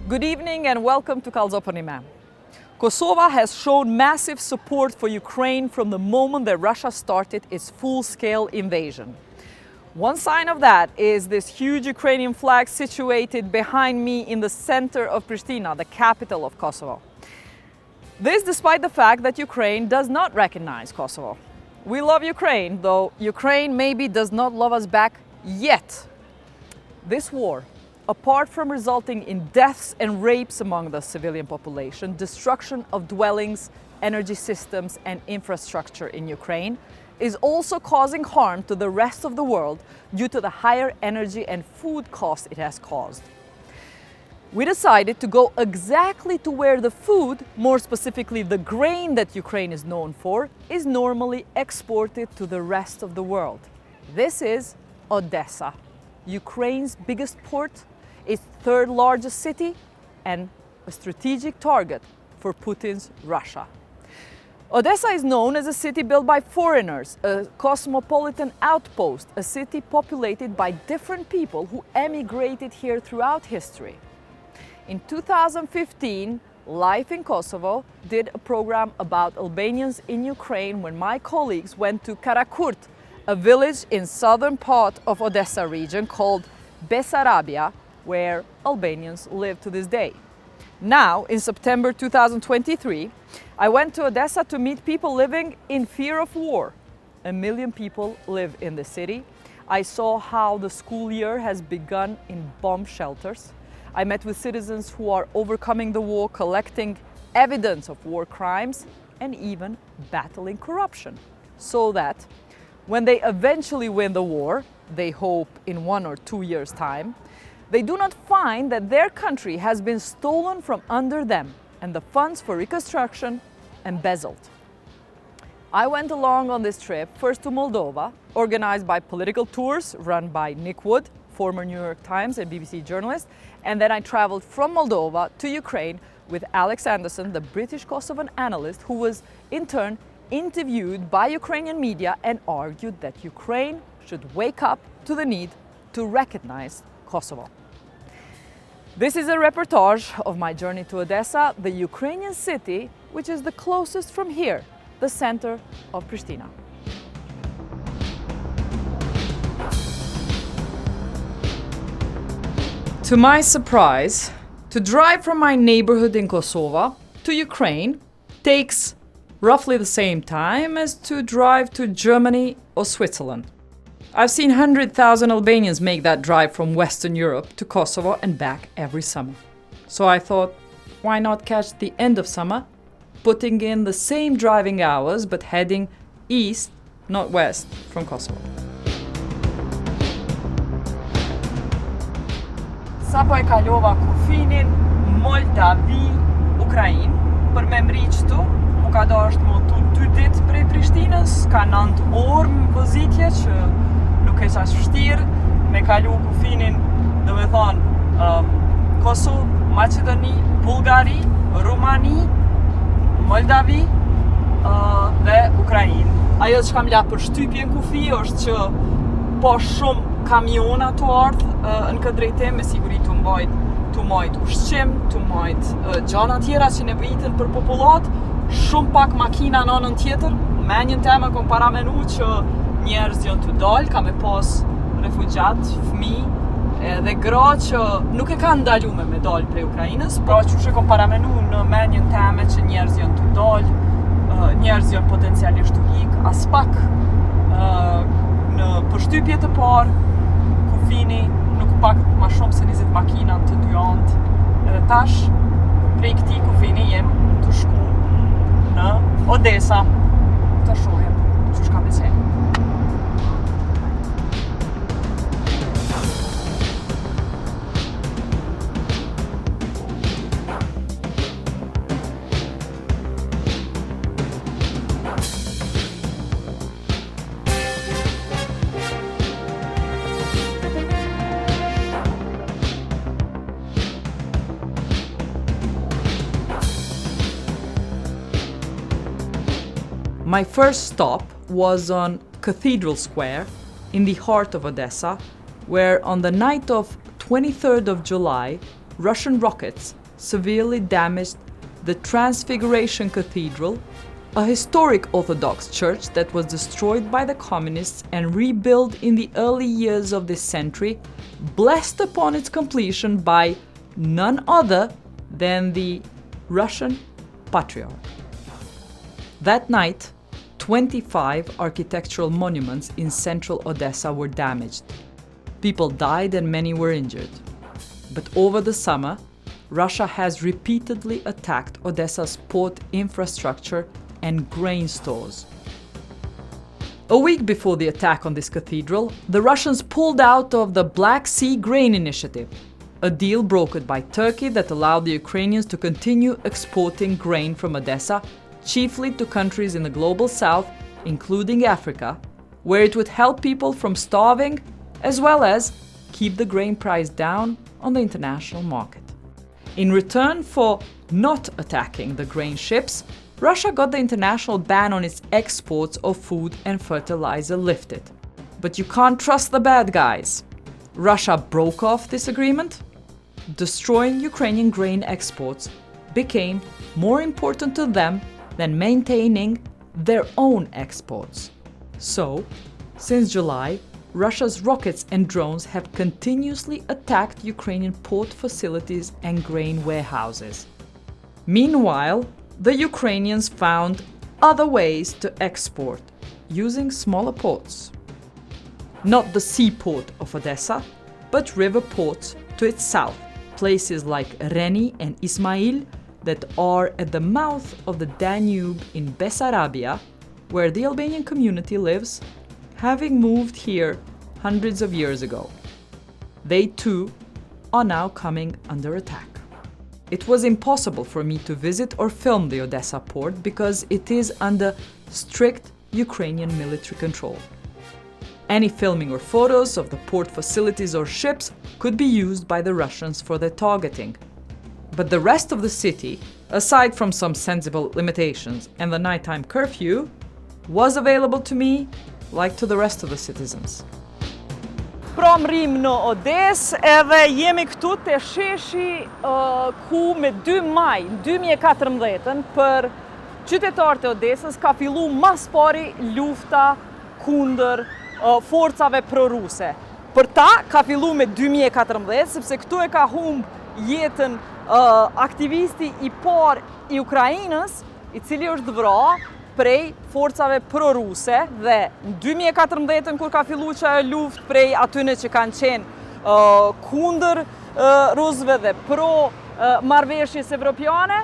Good evening and welcome to Kallxo.com. Kosovo has shown massive support for Ukraine from the moment that Russia started its full-scale invasion. One sign of that is this huge Ukrainian flag situated behind me in the center of Pristina, the capital of Kosovo. This despite the fact that Ukraine does not recognize Kosovo. We love Ukraine, though Ukraine maybe does not love us back yet. This war, apart from resulting in deaths and rapes among the civilian population, destruction of dwellings, energy systems and infrastructure in Ukraine, is also causing harm to the rest of the world due to the higher energy and food costs it has caused. We decided to go exactly to where the food, more specifically the grain that Ukraine is known for, is normally exported to the rest of the world. This is Odesa, Ukraine's biggest port, its third largest city, and a strategic target for Putin's Russia. Odesa is known as a city built by foreigners, a cosmopolitan outpost, a city populated by different people who emigrated here throughout history. In 2015, Life in Kosovo did a program about Albanians in Ukraine when my colleagues went to Karakurt, a village in southern part of Odesa region called Besarabia, where Albanians live to this day. Now, in September 2023, I went to Odesa to meet people living in fear of war. 1 million people live in the city. I saw how the school year has begun in bomb shelters. I met with citizens who are overcoming the war, collecting evidence of war crimes, and even battling corruption, so that when they eventually win the war, they hope in 1 or 2 years' time, they do not find that their country has been stolen from under them and the funds for reconstruction embezzled. I went along on this trip first to Moldova, organized by political tours run by Nick Wood, former New York Times and BBC journalist, and then I traveled from Moldova to Ukraine with Alex Anderson, the British Kosovan analyst, who was in turn interviewed by Ukrainian media and argued that Ukraine should wake up to the need to recognize Kosovo. This is a reportage of my journey to Odesa, the Ukrainian city which is the closest from here, the center of Pristina. To my surprise, to drive from my neighborhood in Kosovo to Ukraine takes roughly the same time as to drive to Germany or Switzerland. I've seen 100,000 Albanians make that drive from Western Europe to Kosovo and back every summer. So I thought, why not catch the end of summer, putting in the same driving hours but heading east, not west, from Kosovo. Sapo e kalova kufinin Moldavi, Ukrainë, për me mri qëtu, mu ka dasht më tu 2 ditë prej Prishtinës, ka 9 orë më vëzitje që nuk e qash vështirë, me kalu kufinin, dhe me thonë, Kosovë, Maqedoni, Bulgari, Rumani, Moldavi dhe Ukrainë. Ajo që kam la për shtypjen kufi është që po shumë kamiona të ardhë në këtë drejtim, me siguri të mbajt ushqim, të mbajt gjana tjera që nevojitën për popullat, shumë pak makina në anën tjetër. Menjën tema kom paramenu që njerëz janë të dalë, ka me pas refugjat, fëmijë dhe gra që nuk e kanë ndalume me dalë prej Ukrainës, pra që she kom paramenu në menjën teme që njerëz janë të dalë, njerëz janë potencialisht të hik, as pak në përshtypje të parë, kufini nuk pak ma shumë se 20 makina të dyant, edhe tash prej këtij kufini jem të shku në Odesa të shohim çu shka me qenë. My first stop was on Cathedral Square in the heart of Odesa, where on the night of 23rd of July, Russian rockets severely damaged the Transfiguration Cathedral, a historic Orthodox church that was destroyed by the communists and rebuilt in the early years of this century, blessed upon its completion by none other than the Russian Patriarch. That night, 25 architectural monuments in central Odesa were damaged. People died and many were injured. But over the summer, Russia has repeatedly attacked Odesa's port infrastructure and grain stores. A week before the attack on this cathedral, the Russians pulled out of the Black Sea Grain Initiative, a deal brokered by Turkey that allowed the Ukrainians to continue exporting grain from Odesa, chiefly to countries in the global south, including Africa, where it would help people from starving, as well as keep the grain price down on the international market. In return for not attacking the grain ships, Russia got the international ban on its exports of food and fertilizer lifted. But you can't trust the bad guys. Russia broke off this agreement. Destroying Ukrainian grain exports became more important to them than maintaining their own exports. So, since July, Russia's rockets and drones have continuously attacked Ukrainian port facilities and grain warehouses. Meanwhile, the Ukrainians found other ways to export using smaller ports. Not the seaport of Odesa, but river ports to its south, places like Reni and Ismail that are at the mouth of the Danube in Bessarabia, where the Albanian community lives, having moved here hundreds of years ago. They too are now coming under attack. It was impossible for me to visit or film the Odesa port because it is under strict Ukrainian military control. Any filming or photos of the port facilities or ships could be used by the Russians for their targeting. But the rest of the city, aside from some sensible limitations and the nighttime curfew, was available to me like to the rest of the citizens. Pra mrim në Odesë edhe jemi këtu te sheshi ku me 2 maj 2014 për qytetarët e Odesës ka fillu mas pari lufta kundër forcave proruse. Për ta ka fillu me 2014 sepse këtu e ka humb jetën aktivisti I par I Ukrainës, I cili është vrar prej forcave proruse dhe në 2014 kur ka fillu që ajo luft prej atyne që kanë qenë kundër rusëve dhe pro marrëveshjes evropiane,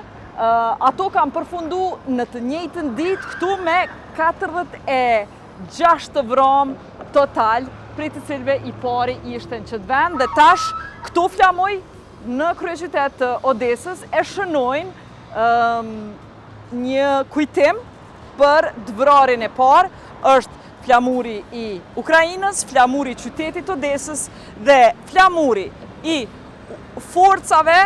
ato kanë përfundu në të njëjtën ditë këtu me 46 të vram total, prej të cilëve I pari ishte në qëtë vend dhe tash këto flamoj në kryeqytet të Odesës e shënojnë një kujtim për të vrarin e parë, është flamuri I Ukrainës, flamuri I qytetit Odesës dhe flamuri I forcave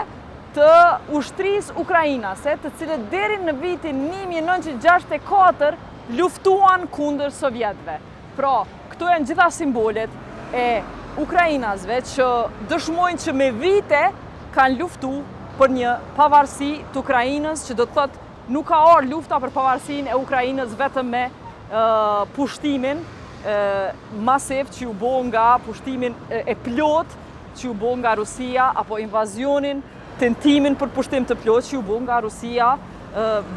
të ushtrisë ukrainase, të cilët deri në vitin 1964 luftuan kundër sovjetëve. Pra, këto janë gjitha simbolet e ukrainasve që dëshmojnë që me vite kanë luftu për një pavarësi të Ukrainës, që do të thotë nuk ka orë lufta për pavarësinë e Ukrainës vetëm me pushtimin masiv që u bo nga pushtimin e plot që u bo nga Rusia apo invazionin, tentimin për pushtim të plot që u bo nga Rusia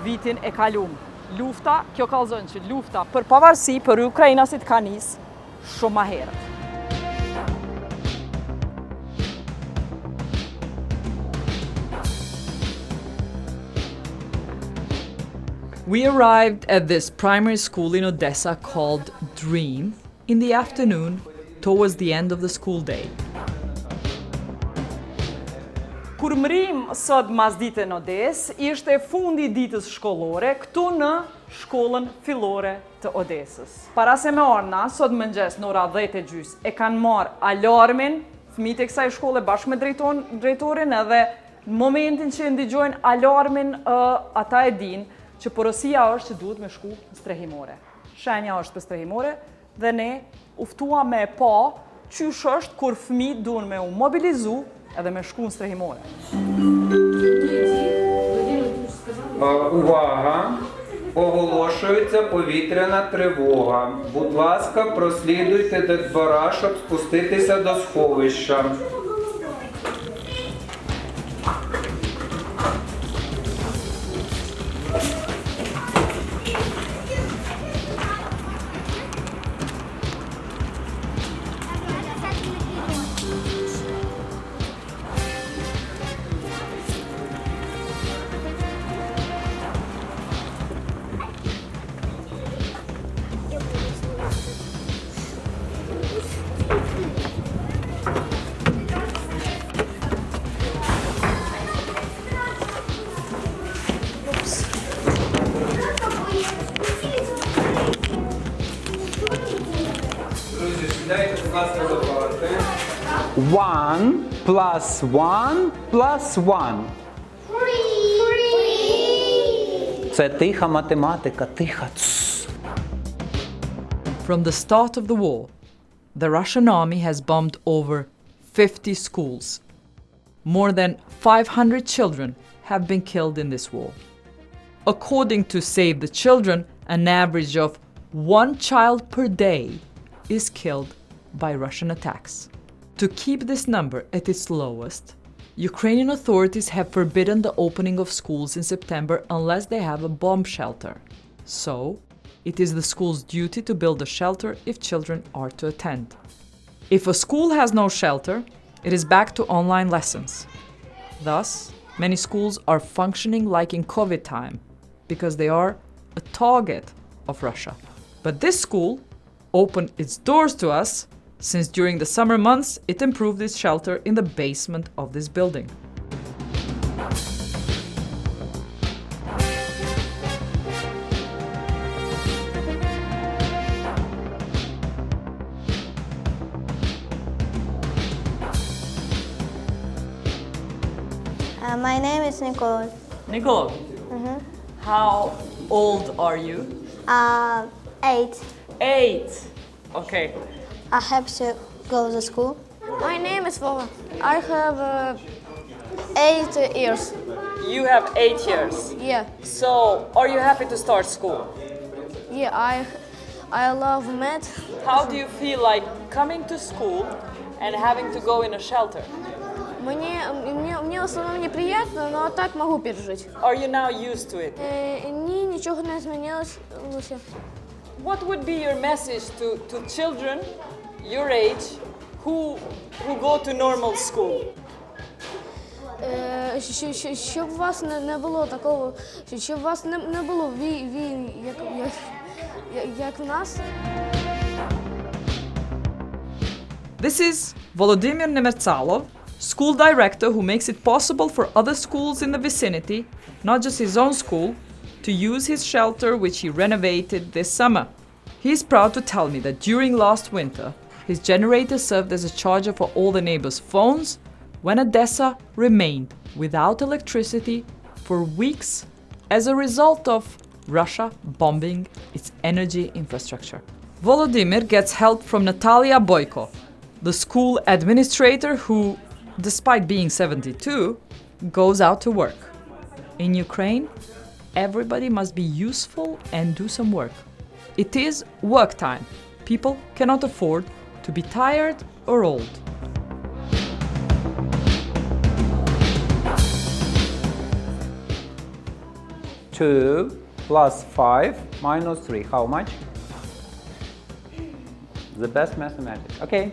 vitin e kalum. Lufta, kjo kallëzon që lufta për pavarësi për Ukrainasit ka nis shumë ma herët. We arrived at this primary school in Odesa called Dream in the afternoon towards the end of the school day. Kur mrim sot masdite në Odesë, ishte fundi I ditës shkollore këtu në shkollën fillore të Odesës. Para se me orna, sot mëngjes në ora 10:30 e kanë marrë alarmin fëmijët e kësaj shkolle bashkë me drejtorin edhe në momentin që ndigjojnë alarmin ata e dinë që porosia është që duhet me shku në strehimore. Shenja është për strehimore dhe ne uftua me pa qysh është kur fëmijët duhen me u mobilizu edhe me shku në strehimore. Увага! Оголошується повітряна тривога. Будь ласка, прослідуйте до двора, щоб спуститися до сховища. One plus one plus one. Це тиха математика, тиха. From the start of the war, the Russian army has bombed over 50 schools. More than 500 children have been killed in this war. According to Save the Children, an average of 1 child per day is killed by Russian attacks. To keep this number at its lowest, Ukrainian authorities have forbidden the opening of schools in September unless they have a bomb shelter. So, it is the school's duty to build a shelter if children are to attend. If a school has no shelter, it is back to online lessons. Thus, many schools are functioning like in COVID time because they are a target of Russia. But this school opened its doors to us since during the summer months it improved its shelter in the basement of this building. My name is Nicole. Nicole, how old are you? 8. 8. Okay. I have to go to school. My name is Vova. I have 8 years. You have 8 years. Yeah, So, are you happy to start school? yeah. I love math. How do you feel like coming to school and having to go in a shelter? Мне в основном неприятно, но так могу пережить. Are you now used to it? Ні, нічого не змінилося. What would be your message to children your age who go to normal school? Щоб у вас не було такого, щоб у вас не було війн, як в нас. This is Volodymyr Nemertstalov, school director who makes it possible for other schools in the vicinity, not just his own school, to use his shelter which he renovated this summer. He is proud to tell me that during last winter, his generator served as a charger for all the neighbors' phones when Odesa remained without electricity for weeks as a result of Russia bombing its energy infrastructure. Volodymyr gets help from Natalia, the school administrator who, despite being 72, goes out to work. In Ukraine, everybody must be useful and do some work. It is work time. People cannot afford to be tired or old. Two plus 5 minus 3. How much? The best mathematics. Okay.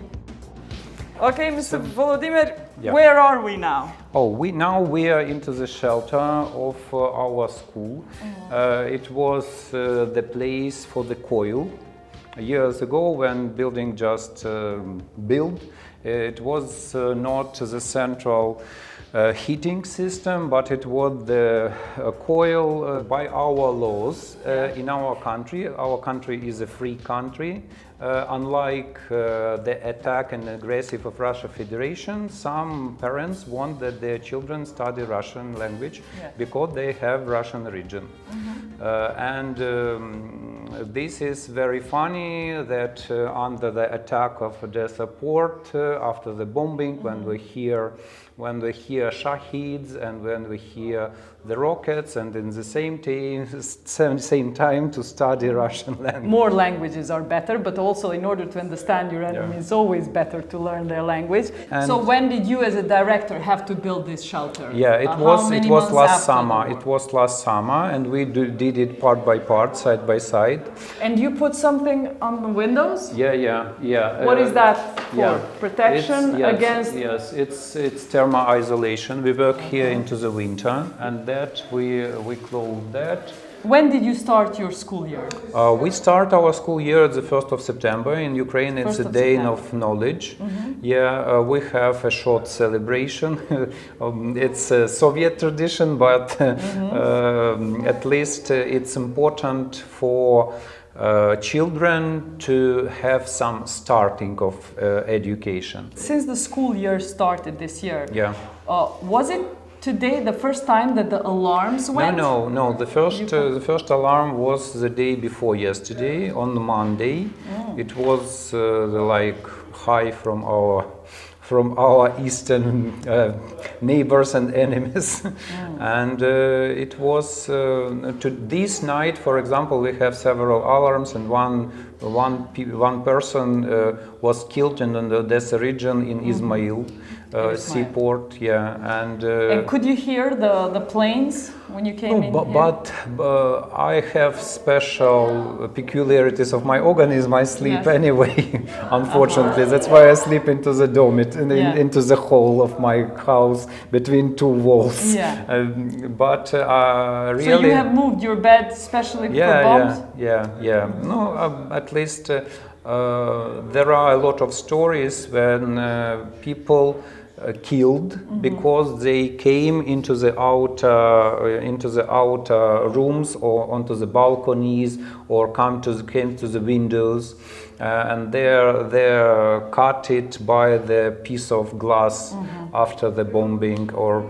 Okay, Mr. Volodymyr, Yeah. where are we now? Oh, we are into the shelter of our school. It was the place for the coil. Years ago, when building just built, it was not the central heating system, but it was the coil by our laws in our country. Our country is a free country. unlike the attack and aggressive of Russia Federation, some parents want that their children study Russian language because they have Russian origin. And this is very funny that under the attack of Odesa port, after the bombing, when we hear shaheeds and when we hear the rockets, and in the same time to study Russian language. More languages are better, but also in order to understand your enemy, it's always better to learn their language. And so when did you as a director have to build this shelter? Yeah, it was last summer. It was last summer, and we did it part by part, side by side. And you put something on the windows? Yeah. What is that for? Protection against? Yes, it's thermal isolation. We work here into the winter, and that we close that. When did you start your school year? We start our school year at the 1st of September. In Ukraine, it's a day of knowledge. We have a short celebration. It's a Soviet tradition, but at least it's important for children to have some starting of education. Since the school year started this year, was it today the first time that the alarms went? No. The first alarm was the day before yesterday, on Monday. It was like high from our eastern neighbors and enemies. And it was to this night, for example, we have several alarms, and one person was killed in the Odesa region in Izmail seaport. And could you hear the planes when you came in? But I have special peculiarities of my organism. I sleep anyway, unfortunately. That's why I sleep into the dome, into the hole of my house between two walls. But really... So you have moved your bed specially for bombs? No, at least there are a lot of stories when people killed because they came into the outer rooms or onto the balconies or came to the windows, and they're cut it by the piece of glass after the bombing or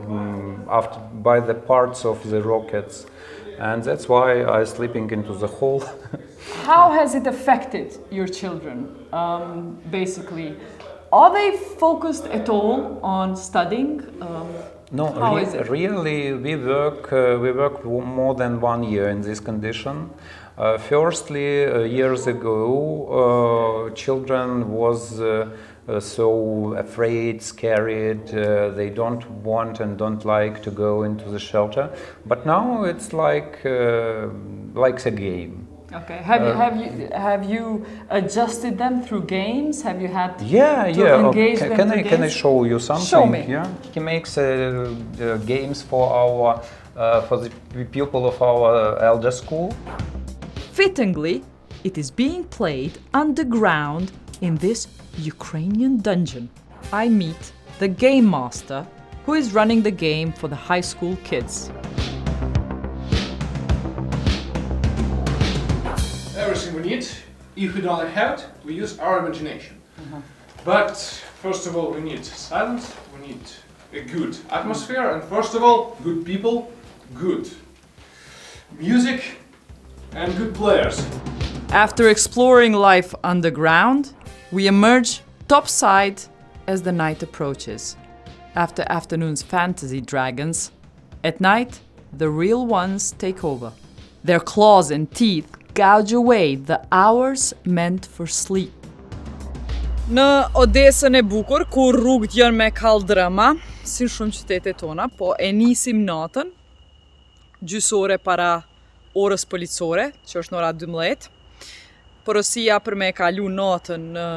by the parts of the rockets, and that's why I'm sleeping into the hole. How has it affected your children, basically? Are they focused at all on studying? No, really, we work more than 1 year in this condition. Firstly, years ago, children was so afraid, scared. They don't want and don't like to go into the shelter. But now it's like a game. Okay. Have you adjusted them through games? Have you had to engage them through games? Can I show you something? Show me. Yeah. He makes games for the people of our elder school. Fittingly, it is being played underground in this Ukrainian dungeon. I meet the game master who is running the game for the high school kids. Everything we need, if we don't have it, we use our imagination. But first of all, we need silence, we need a good atmosphere, and first of all, good people, good music, and good players. After exploring life underground, we emerge topside as the night approaches. After afternoon's fantasy dragons, at night, the real ones take over. Their claws and teeth gouge away the hours meant for sleep. Në Odesën e bukur, ku rrugët janë me kaldrëma, si shumë qytetet tona, po e nisim natën, gjysore para orës policore, që është në ora 12. Porosia për me kalu natën në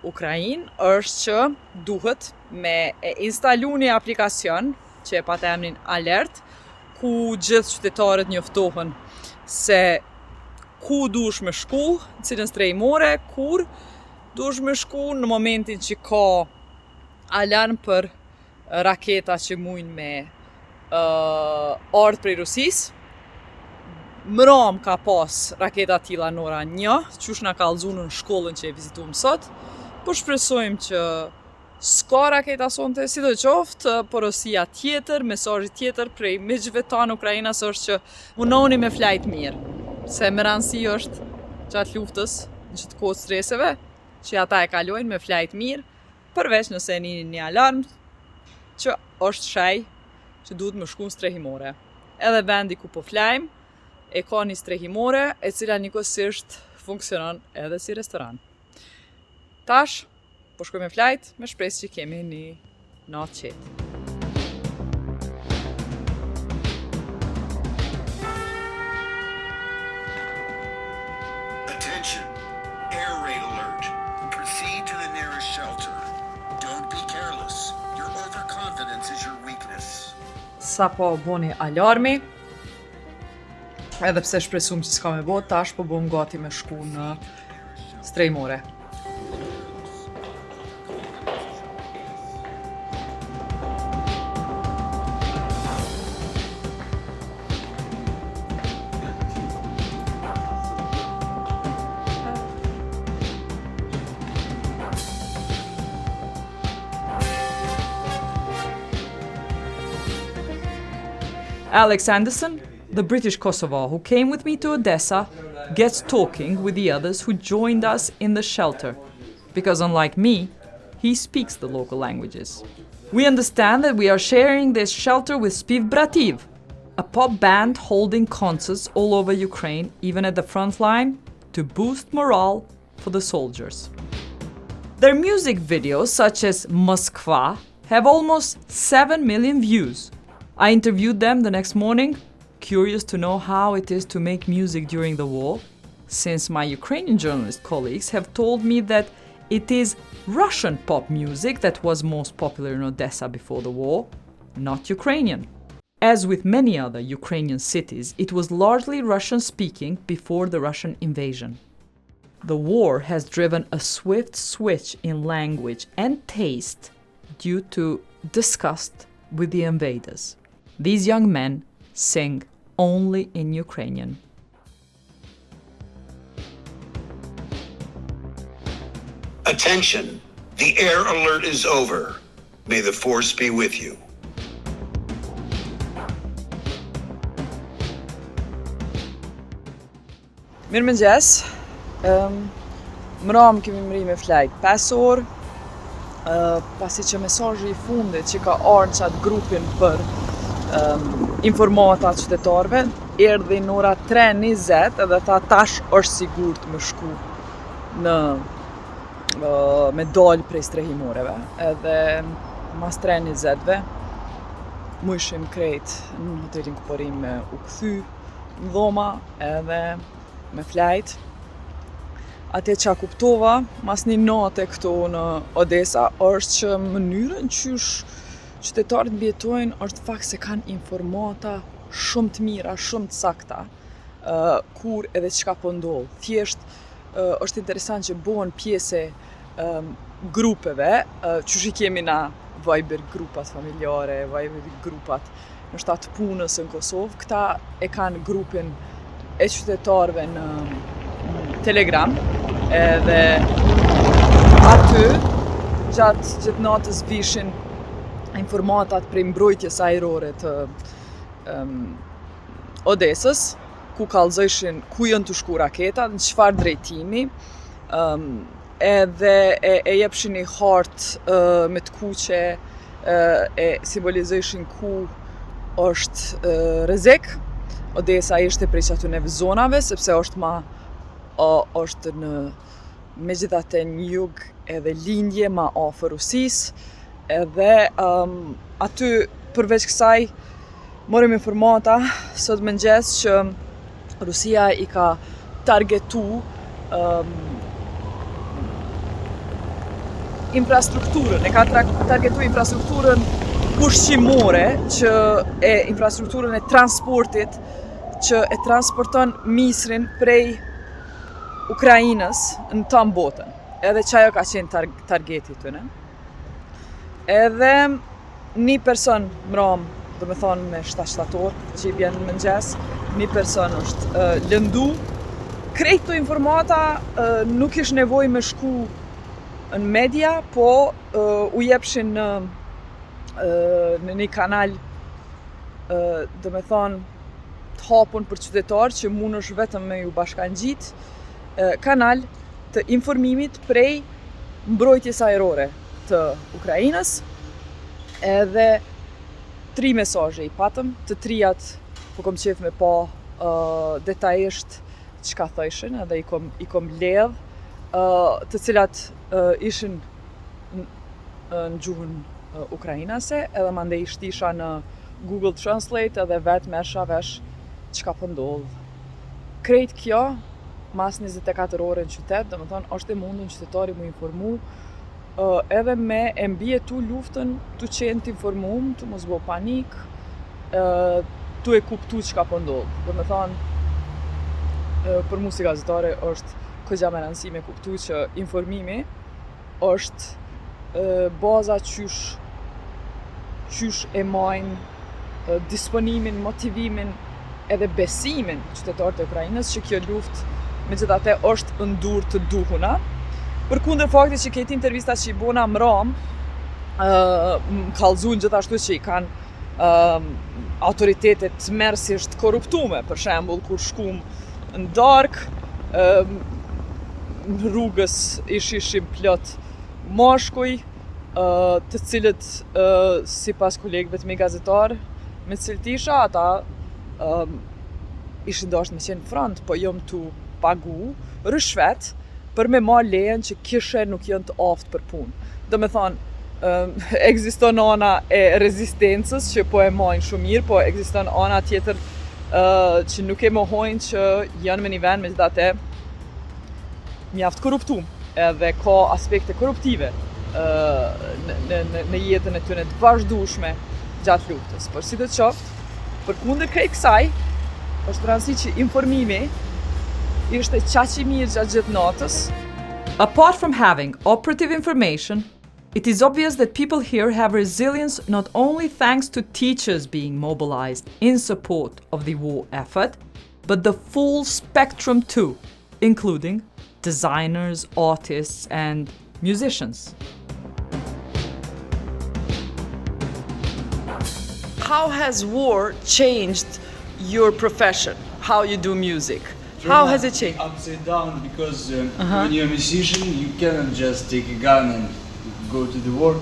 Ukrainë është që duhet me instalu një aplikacion që e pat emrin Alert, ku gjithë qytetarët njoftohen se ku dush me shku, cilën strejmore, kur dush me shku në momentin që ka alarm për raketa që mujnë me ardhë prej Rusisë. Mram ka pas raketa tilla në ora 1, qysh na ka lëzu në shkollën që e vizituam sot, po shpresojmë që s'ka raketa sonte, sidoqoftë porosia tjetër, mesazhi tjetër prej miqve tanë Ukrainas është që munoni me flajt mirë, se me rëndësi është gjatë luftës, në qëtë kohë streseve, që ata e kalojnë me flajt mirë, përveç nëse një alarm që është shaj që duhet më shku në strehimore. Edhe vendi ku po flajmë e ka një strehimore e cila njëkohësisht funksionon edhe si restoran. Tash, po shkoj me flajt, me shpresë që kemi një natë qetë. Attention, air raid alert. Proceed to the nearest shelter. Don't be careless. Your overconfidence is your weakness. Sa po boni alarmi, edhe pse shpresum që s'ka me bot, tash po bom gati me shku në strehimore. Alex Anderson, the British Kosovar who came with me to Odesa, gets talking with the others who joined us in the shelter, because unlike me, he speaks the local languages. We understand that we are sharing this shelter with Spiv Brativ, a pop band holding concerts all over Ukraine, even at the front line, to boost morale for the soldiers. Their music videos, such as Moskva, have almost 7 million views. I interviewed them the next morning, curious to know how it is to make music during the war, since my Ukrainian journalist colleagues have told me that it is Russian pop music that was most popular in Odesa before the war, not Ukrainian. As with many other Ukrainian cities, it was largely Russian-speaking before the Russian invasion. The war has driven a swift switch in language and taste due to disgust with the invaders. These young men sing only in Ukrainian. Attention, the air alert is over. May the force be with you. Mirëmëngjes. Mram kemi mri me flajt 5 orë, pasi që mesazhi I fundit që ka ardhur çat grupin për informata qytetarëve, erdhi në ora 3:20 edhe tha tash është sigurt me shku në me dal prej strehimoreve. Edhe mas 3:20-ve mu ishim krejt në hotelin ku porim me u kthy në dhoma edhe me flajt. Atje që kuptova mas një nate këtu në Odesa është që mënyrën qysh qytetarët mbjetojnë është fakt se kanë informata shumë të mira, shumë të sakta, kur edhe çka po ndodh. Thjesht është interesant që bëhen pjesë grupeve, qysh I kemi na Viber grupat familjare, Viber grupat në shtatë punës në Kosovë, këta e kanë grupin e qytetarëve në Telegram, edhe aty gjatë natës vishin informatat prej mbrojtjes ajrore të Odesës, ku kallëzojshin ku janë të shku raketat, në çfarë drejtimi, edhe e jepshin një hartë me të kuqe, e simbolizojshin ku është rrezik. Odesa ishte prej atyre zonave, sepse është në megjithatë në jug edhe lindje ma afër Rusisë, edhe aty përveç kësaj morëm informata sot mëngjes që Rusia I ka targetu infrastrukturën, e ka targetu infrastrukturën ushqimore, që e infrastrukturën e transportit që e transporton misrin prej Ukrainës në tam botën. Edhe çajo ka qenë targeti tyne. Edhe një person mram do me thonë me 7 shtator që i bjen në mëngjes, një person është lëndu. Krejt të informata nuk ish nevoj me shku në media, po u jepshin në një kanal do me thonë të hapun për qytetarë që mund është vetëm me ju bashkangjit, kanal të informimit prej mbrojtjes ajrore të Ukrainës, edhe 3 mesazhe i patëm, të 3-jat po kom qef me pa detajisht çka thëshin, edhe i kom ledh, të cilat ishin në gjuhën ukrainase, edhe mandej shtisha në Google Translate edhe vetë mersha vesh çka po ndodh. Krejt kjo, mas 24 ore në qytet, dhe më thonë, është e mundun qytetari mu informu, edhe me e mbjetu luftën të qenë të informum, të mos bo panik, të e kuptu çka po ndodh. Dhe më thonë, për mu si gazetare është këgja me rëndësi me kuptu që informimi është baza qysh e majnë disponimin, motivimin edhe besimin qytetarët e Ukrainës që kjo luftë megjithatë është ndur të duhuna. Përkundër faktit që këto intervista që i bona mram, më kallëzun gjithashtu që i kanë autoritetet tmerrsisht korruptume, për shembull kur shkum në darkë, në rrugës ishim plot mashkuj, të cilët sipas kolegëve të mi gazetar me ciltisha, ata ishin dashur me qenë front, po jom tu pagu rishvet për me marrë lejen që kishe nuk janë të aftë për punë. Do me thonë, ekziston ana e rezistencës që po e majnë shumë mirë, po ekziston ana tjetër që nuk e mohojnë që janë me një vend megjithatë mjaft korruptum, edhe ka aspekte korruptive në jetën e tyre të vazhdueshme gjatë luftës. Por si të qoftë, përkundër krejt kësaj, është rëndësi që informimi ishte qaq i mirë gjatë gjithë natës. Apart from having operative information, it is obvious that people here have resilience not only thanks to teachers being mobilized in support of the war effort, but the full spectrum too, including designers, artists, and musicians. How has war changed your profession? How you do music? How has it changed? Upside down, because when you're a musician, you cannot just take a gun and go to the war.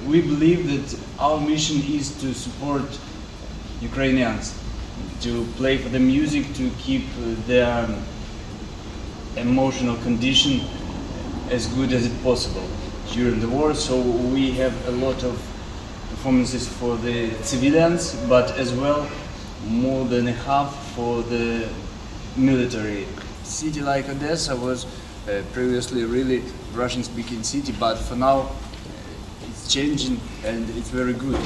We believe that our mission is to support Ukrainians, to play for the music, to keep their emotional condition as good as it possible during the war. So we have a lot of performances for the civilians, but as well more than half for the military. City like Odesa was previously a really Russian-speaking city, but for now it's changing and it's very good.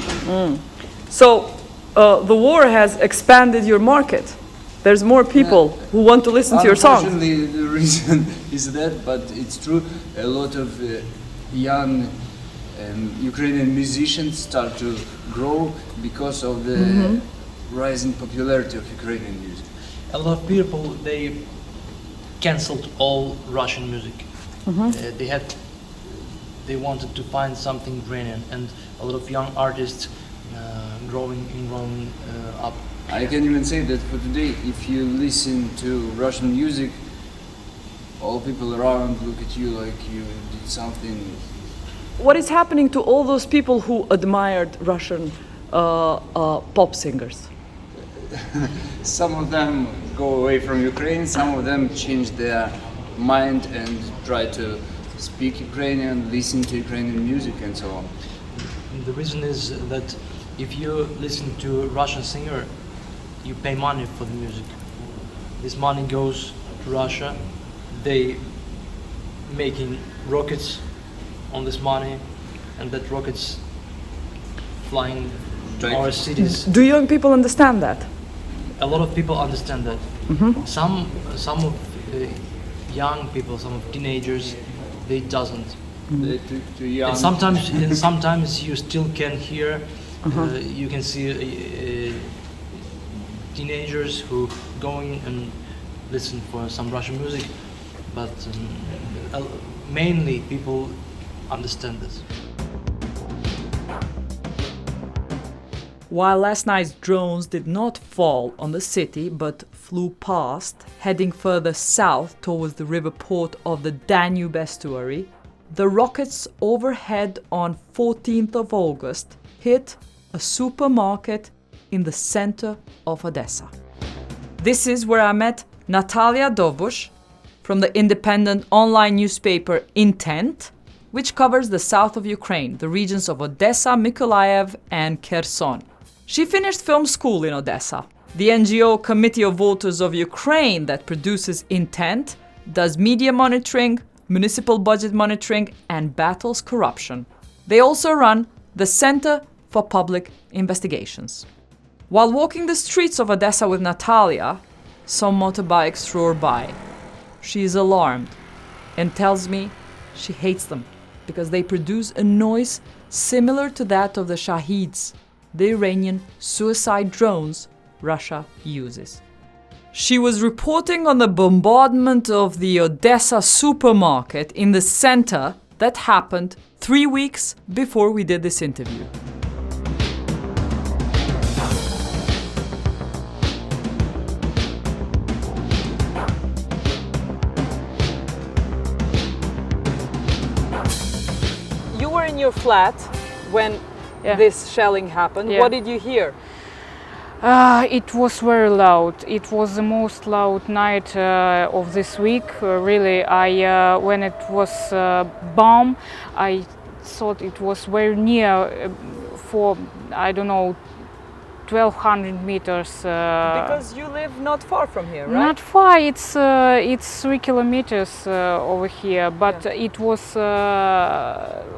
So the war has expanded your market. There's more people who want to listen to your songs. Unfortunately, the reason is that, but it's true. A lot of young Ukrainian musicians start to grow because of the rising popularity of Ukrainian music. A lot of people, they cancelled all Russian music. They wanted to find something Ukrainian, and a lot of young artists growing up. I can even say that for today, if you listen to Russian music, all people around look at you like you did something. What is happening to all those people who admired Russian pop singers? Some of them go away from Ukraine, some of them change their mind and try to speak Ukrainian, listen to Ukrainian music and so on. The reason is that if you listen to a Russian singer, you pay money for the music. This money goes to Russia. They making rockets on this money, and that rockets flying to our cities. Do young people understand that? A lot of people understand that. Some of young people, some of teenagers, they doesn't. They're too young. And sometimes you still can hear You can see teenagers who going and listen for some Russian music, but mainly people understand this. While last night's drones did not fall on the city but flew past, heading further south towards the river port of the Danube estuary, the rockets overhead on 14th of August hit a supermarket in the center of Odesa. This is where I met Natalia Dovbysh from the independent online newspaper Intent, which covers the south of Ukraine, the regions of Odesa, Mykolaiv and Kherson. She finished film school in Odesa. The NGO Committee of Voters of Ukraine that produces Intent does media monitoring, municipal budget monitoring and battles corruption. They also run the Center for Public Investigations. While walking the streets of Odesa with Natalia, some motorbikes roar by. She is alarmed and tells me she hates them because they produce a noise similar to that of the Shahids, the Iranian suicide drones Russia uses. She was reporting on the bombardment of the Odesa supermarket in the center that happened 3 weeks before we did this interview. You were in your flat when this shelling happened. Yeah. What did you hear? It was very loud. It was the most loud night of this week. Really, when it was bomb, I thought it was very near, for I don't know, 1,200 meters. Because you live not far from here, right? Not far. It's 3 kilometers over here. But it was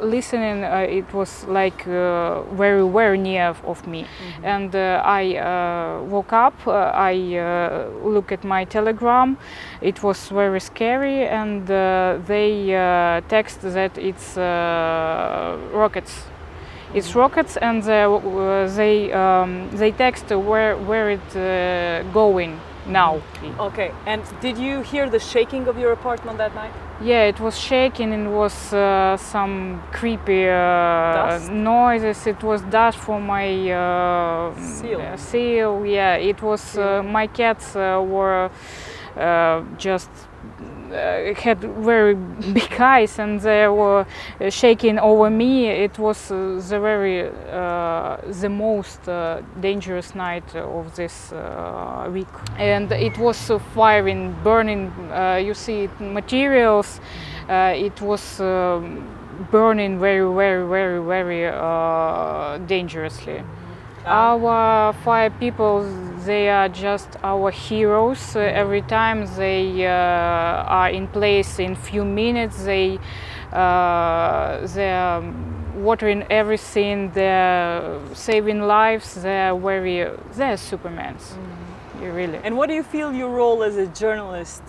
listening. It was like very, very near of me. And I woke up. I look at my telegram. It was very scary, and they text that it's rockets. It's rockets, and they text where it's going now. Okay, and did you hear the shaking of your apartment that night? Yeah, it was shaking, and it was some creepy noises. It was dust from my seal. Yeah, it was my cats were just had very big eyes, and they were shaking over me. It was the most dangerous night of this week, and it was firing, burning. You see materials. It was burning very, very, very, very dangerously. Our fire people, they are just our heroes. Every time they are in place in few minutes, they're watering everything, they're saving lives, they're supermans, really. And what do you feel your role as a journalist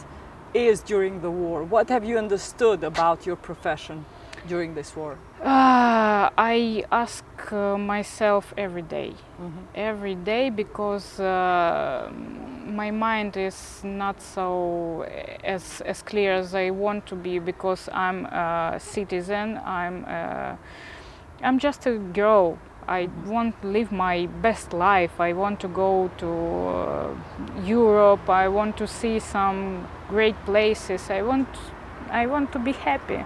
is during the war? What have you understood about your profession during this war? I ask myself every day, because my mind is not so as clear as I want to be, because I'm a citizen. I'm just a girl. I want to live my best life. I want to go to Europe. I want to see some great places. I want to be happy,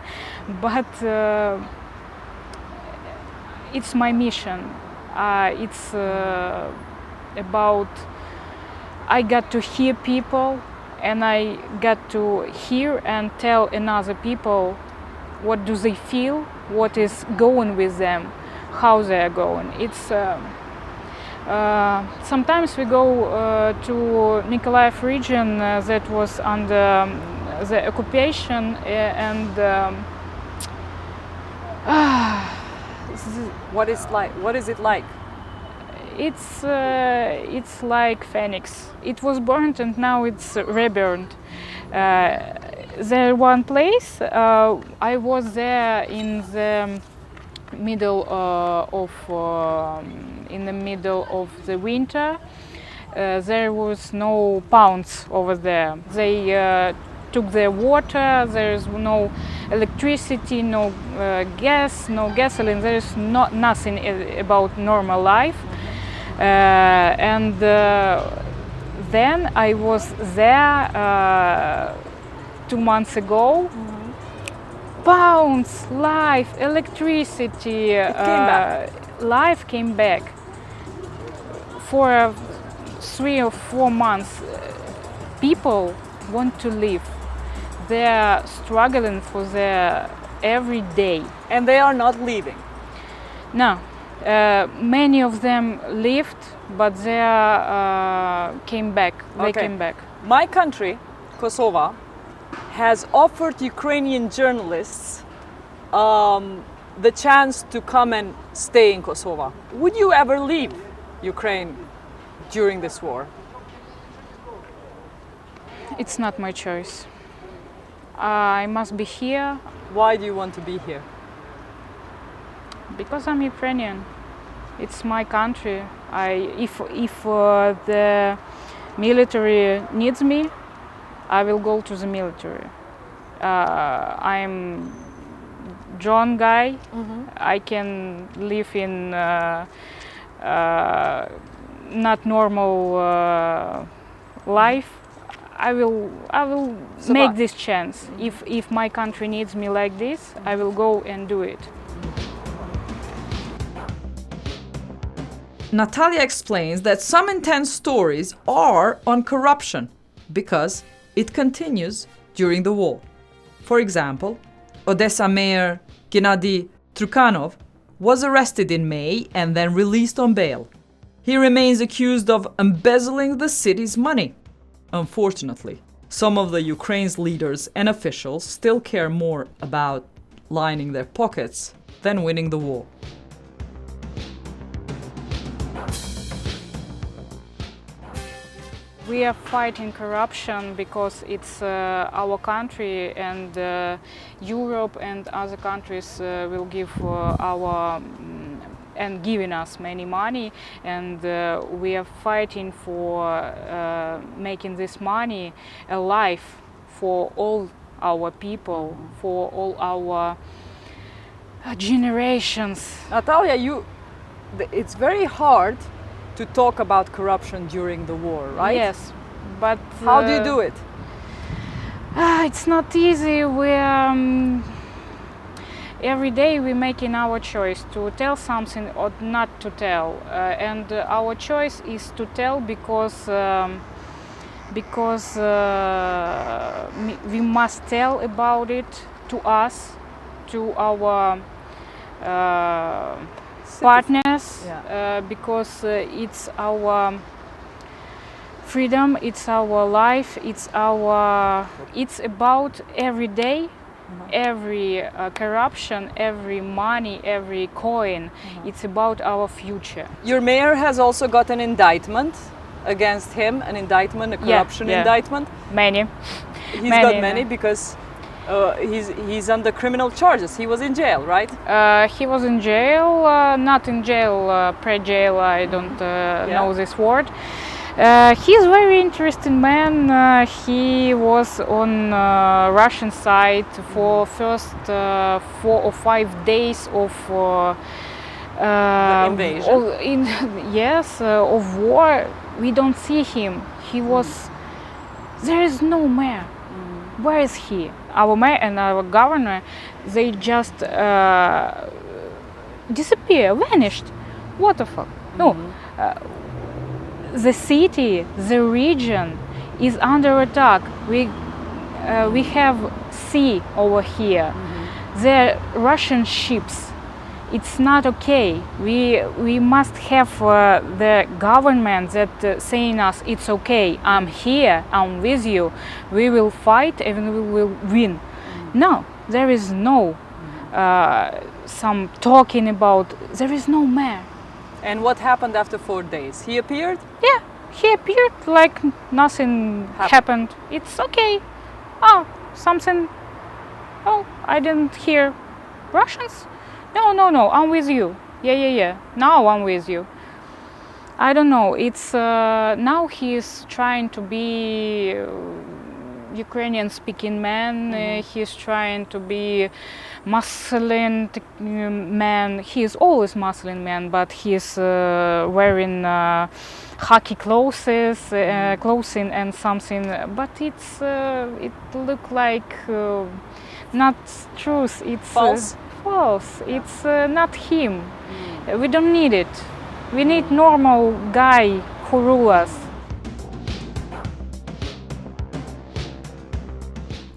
but it's my mission. It's about I got to hear people, and I got to hear and tell another people what do they feel, what is going with them, how they are going. It's sometimes we go to Mykolaiv region that was under the occupation, and what is it like? It's like Phoenix. It was burned and now it's reburned. There one place I was there in the in the middle of the winter. There was no ponds over there. They took their water. There is no electricity, no gas, no gasoline. There is nothing about normal life. And then I was there 2 months ago. Pounds, life, electricity, life came back. For 3 or 4 months, people want to live. They're struggling for their every day. And they are not leaving. No, many of them left, but they came back. They came back. My country, Kosovo, has offered Ukrainian journalists the chance to come and stay in Kosovo. Would you ever leave Ukraine during this war? It's not my choice. I must be here. Why do you want to be here? Because I'm Ukrainian. It's my country. If the military needs me, I will go to the military. I'm John guy. I can live in not normal life. I will make this chance. If my country needs me like this, I will go and do it. Natalia explains that some intense stories are on corruption because it continues during the war. For example, Odesa mayor Gennady Trukhanov was arrested in May and then released on bail. He remains accused of embezzling the city's money. Unfortunately, some of the Ukraine's leaders and officials still care more about lining their pockets than winning the war. We are fighting corruption because it's our country, and Europe and other countries will give and giving us many money, and we are fighting for making this money alive for all our people, for all our generations. Natalia, it's very hard to talk about corruption during the war, right? Yes, but how do you do it? It's not easy. Every day we're making our choice to tell something or not to tell, and our choice is to tell because we must tell about it to us, to our partners, because it's our freedom, it's our life, it's about every day, every corruption, every money, every coin. It's about our future. Your mayor has also got an indictment against him, a corruption indictment. Many. He's got many because he's under criminal charges. He was in jail, right? He was in jail, not in jail, pre-jail, I don't know this word. He's a very interesting man. He was on Russian side for first 4 or 5 days of the invasion. Of war. We don't see him. He was. There is no mayor. Where is he? Our mayor and our governor, they just disappear, vanished. What the fuck? No. The city, the region is under attack. We have sea over here. The Russian ships. It's not okay. We must have the government that saying us it's okay. I'm here. I'm with you. We will fight and we will win. No, there is no some talking about. There is no mayor. And what happened after 4 days? He appeared? Yeah, he appeared like nothing happened. It's okay. Oh, something. Oh, I didn't hear Russians. No, I'm with you. Yeah. Now I'm with you. I don't know. It's now he's trying to be Ukrainian-speaking man. He's trying to be masculine man. He is always masculine man, but he's wearing hockey clothing and something. But it's it look like not truth. It's False? False. It's not him. We don't need it. We need normal guy who rule us.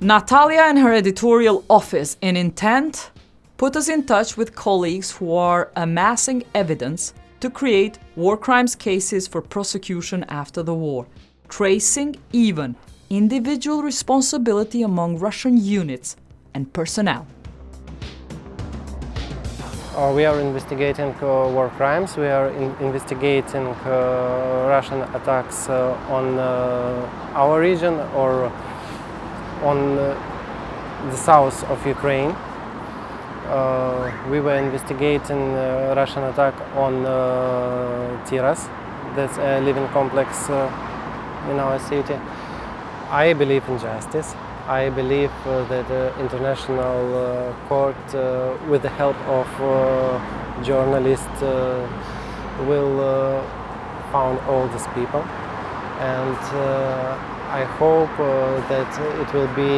Natalia and her editorial office in Intent put us in touch with colleagues who are amassing evidence to create war crimes cases for prosecution after the war, tracing even individual responsibility among Russian units and personnel. We are investigating war crimes. We are investigating Russian attacks on our region or on the south of Ukraine. We were investigating Russian attack on Tiras, that's a living complex in our city. I believe in justice. I believe that the international court, with the help of journalists, will find all these people. And I hope that it will be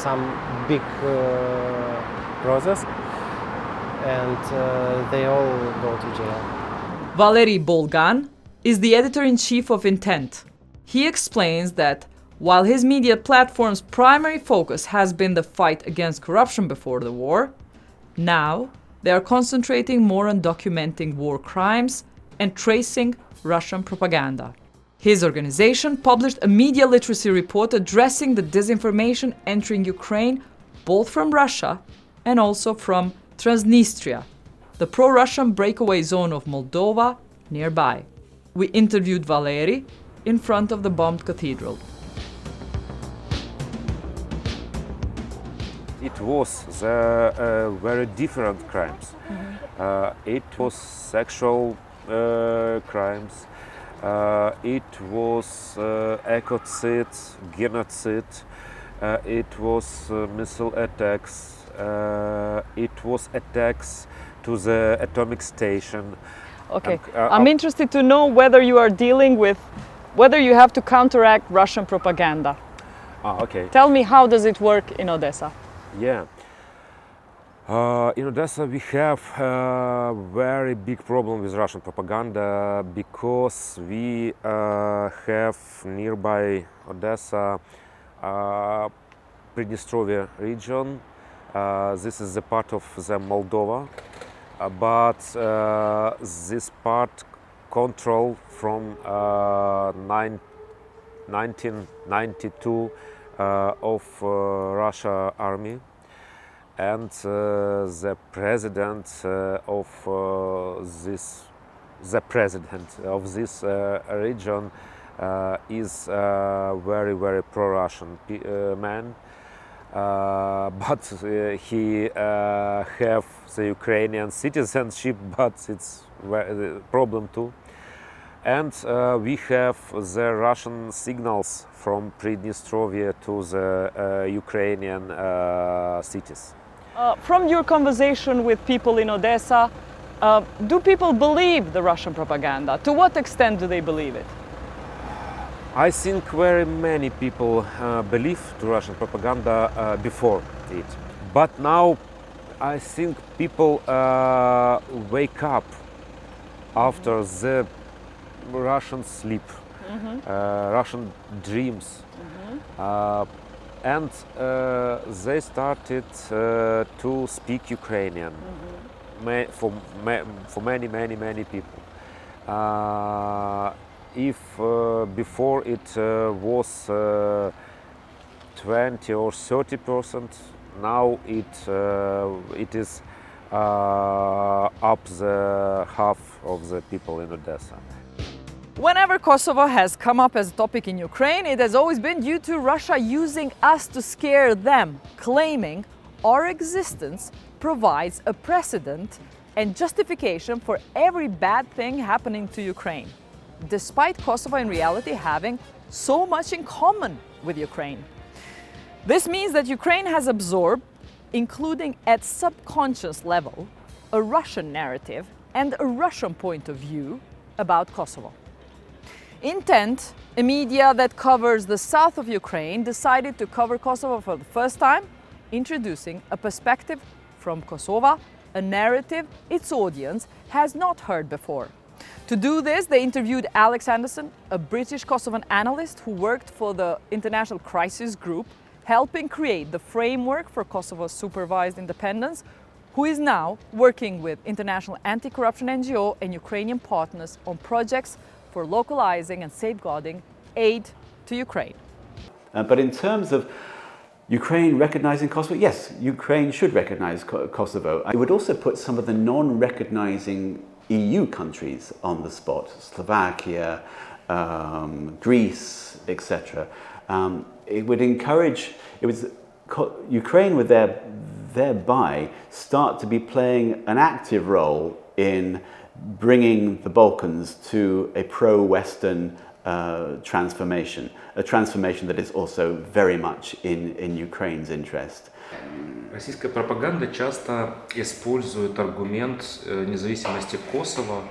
some big process and they all go to jail. Valery Bolgan is the editor-in-chief of Intent. He explains that while his media platform's primary focus has been the fight against corruption before the war, now they are concentrating more on documenting war crimes and tracing Russian propaganda. His organization published a media literacy report addressing the disinformation entering Ukraine, both from Russia and also from Transnistria, the pro-Russian breakaway zone of Moldova nearby. We interviewed Valery in front of the bombed cathedral. It was the very different crimes. It was sexual crimes. It was ecocide, genocide. It was missile attacks. It was attacks to the atomic station. Okay, I'm interested to know whether you are dealing with, whether you have to counteract Russian propaganda. Okay. Tell me, how does it work in Odesa? Yeah. In Odessa we have a very big problem with Russian propaganda because we have nearby Odessa Pridnestrovia region. This is the part of the Moldova, but this part controlled from 1992 of Russia army, and the president of this region is very very pro-Russian man, but he have the Ukrainian citizenship, but it's a problem too. And we have the Russian signals from Pridnestrovia to the Ukrainian cities. From your conversation with people in Odessa, do people believe the Russian propaganda? To what extent do they believe it? I think very many people believe the Russian propaganda before it. But now I think people wake up after the Russian sleep, Russian dreams, and they started to speak Ukrainian for many people. If before it was 20 or 30%, now it is up the half of the people in Odessa. Whenever Kosovo has come up as a topic in Ukraine, it has always been due to Russia using us to scare them, claiming our existence provides a precedent and justification for every bad thing happening to Ukraine, despite Kosovo in reality having so much in common with Ukraine. This means that Ukraine has absorbed, including at subconscious level, a Russian narrative and a Russian point of view about Kosovo. Intent, a media that covers the south of Ukraine, decided to cover Kosovo for the first time, introducing a perspective from Kosovo, a narrative its audience has not heard before. To do this, they interviewed Alex Anderson, a British Kosovan analyst who worked for the International Crisis Group, helping create the framework for Kosovo's supervised independence, who is now working with international anti-corruption NGO and Ukrainian partners on projects for localizing and safeguarding aid to Ukraine. But in terms of Ukraine recognizing Kosovo, yes, Ukraine should recognize Kosovo. I would also put some of the non-recognizing EU countries on the spot, Slovakia, Greece, etc. It would encourage, Ukraine would thereby start to be playing an active role in bringing the Balkans to a pro-Western transformation, a transformation that is also very much in Ukraine's interest. Российская пропаганда часто использует аргумент независимости Косово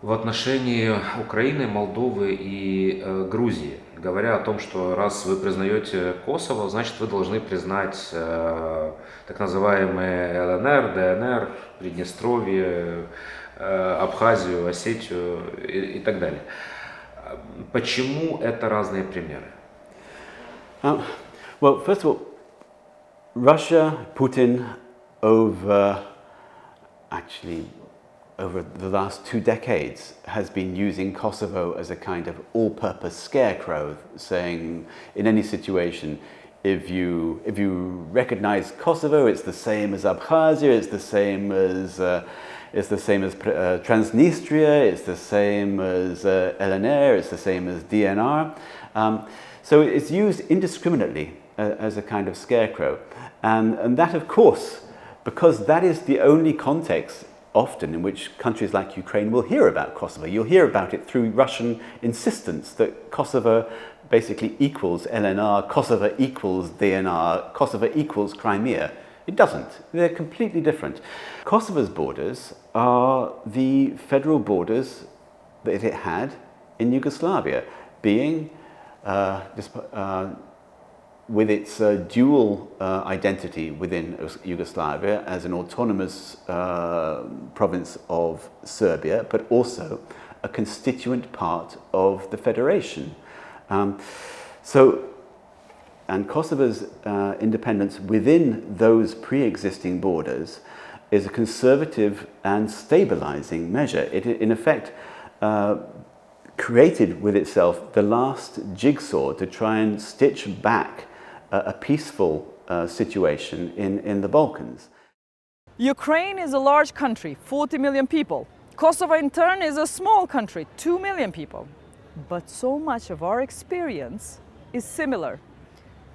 в отношении Украины, Молдовы и Грузии, говоря о том, что раз вы признаете Косово, значит вы должны признать так называемые ЛНР, ДНР, Приднестровье, Абхазию, Осетию и так далее. Почему это разные примеры? Well, first of all, Russia, Putin, over the last 2 decades, has been using Kosovo as a kind of all-purpose scarecrow, saying in any situation, if you recognize Kosovo, it's the same as Abkhazia, it's the same as Transnistria, it's the same as LNR, it's the same as DNR. So it's used indiscriminately as a kind of scarecrow. And that, of course, because that is the only context often in which countries like Ukraine will hear about Kosovo. You'll hear about it through Russian insistence that Kosovo basically equals LNR, Kosovo equals DNR, Kosovo equals Crimea. It doesn't. They're completely different. Kosovo's borders are the federal borders that it had in Yugoslavia, being with its dual identity within Yugoslavia as an autonomous province of Serbia, but also a constituent part of the federation. And Kosovo's independence within those pre-existing borders is a conservative and stabilizing measure. It, in effect, created with itself the last jigsaw to try and stitch back a peaceful situation in the Balkans. Ukraine is a large country, 40 million people. Kosovo in turn is a small country, 2 million people. But so much of our experience is similar.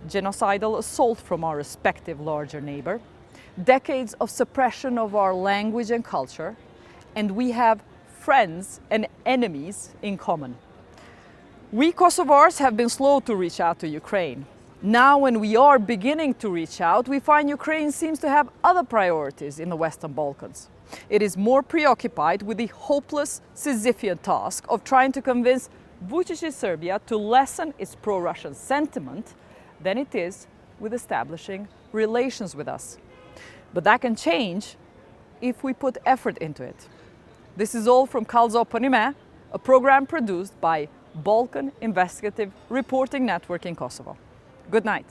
Genocidal assault from our respective larger neighbor, decades of suppression of our language and culture, and we have friends and enemies in common. We Kosovars have been slow to reach out to Ukraine. Now when we are beginning to reach out, we find Ukraine seems to have other priorities in the Western Balkans. It is more preoccupied with the hopeless Sisyphean task of trying to convince Vucic's Serbia to lessen its pro-Russian sentiment than it is with establishing relations with us. But that can change if we put effort into it. This is all from Kallxo.com, a program produced by Balkan Investigative Reporting Network in Kosovo. Good night.